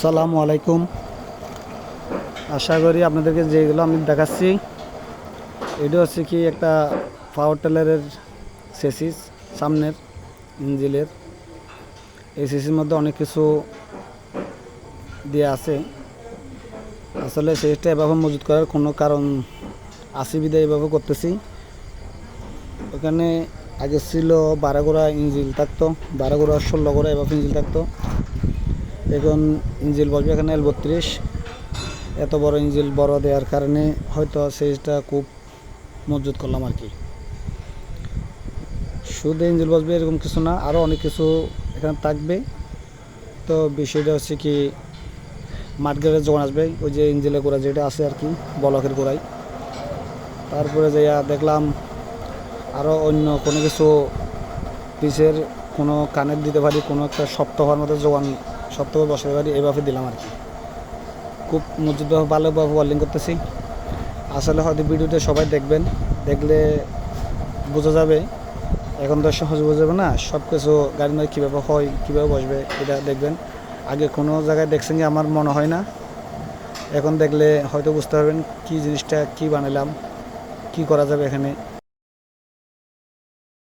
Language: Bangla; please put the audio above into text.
আসসালামু আলাইকুম। আশা করি আপনাদেরকে যেগুলো আমি দেখাচ্ছি এটা হচ্ছে কি একটা পাওয়ার টেলারের সেসিস সামনের ইঞ্জিলের। এই সেসির মধ্যে অনেক কিছু দিয়ে আছে। আসলে সেসটা এভাবে মজুত করার কোনো কারণ আছে বিধায় এভাবে করতেছি। ওখানে আগে ছিল 12 গোড়া ইঞ্জিল থাকতো, 12 গোড়া 16 গোড়া এভাবে ইঞ্জিল থাকতো। এখন ইঞ্জিল বসবে এখানে L32। এত বড় ইঞ্জিল বড় দেওয়ার কারণে হয়তো সেজটা খুব মজবুত করলাম আর কি। শুধু ইঞ্জিল বসবে এরকম কিছু না, আরও অনেক কিছু এখানে থাকবে। তো বিষয়টা হচ্ছে কি মাঠগাড়ে যখন আসবে ওই যে ইঞ্জিলের গোড়া যেটা আছে আর কি বলকের গোড়ায়, তারপরে যাইয়া দেখলাম আরও অন্য কোনো কিছু পিসের কোনো কানেক্ট দিতে পারি, কোনো একটা শক্ত হওয়ার মতো জোয়ান শক্তভাবে বসাতে পারি, এইভাবে দিলাম আর কি। খুব মজবুতভাবে ভালোভাবে ওয়েল্ডিং করতেছি। আসলে হয়তো ভিডিওতে সবাই দেখবেন, দেখলে বোঝা যাবে। এখন তো সহজ বোঝা যাবে না, সব কিছু গাড়ির মধ্যে কীভাবে হয়, কীভাবে বসবে এটা দেখবেন। আগে কোনো জায়গায় দেখছেন কি আমার মনে হয় না, এখন দেখলে হয়তো বুঝতে পারবেন কী জিনিসটা কী বানালাম, কী করা যাবে এখানে।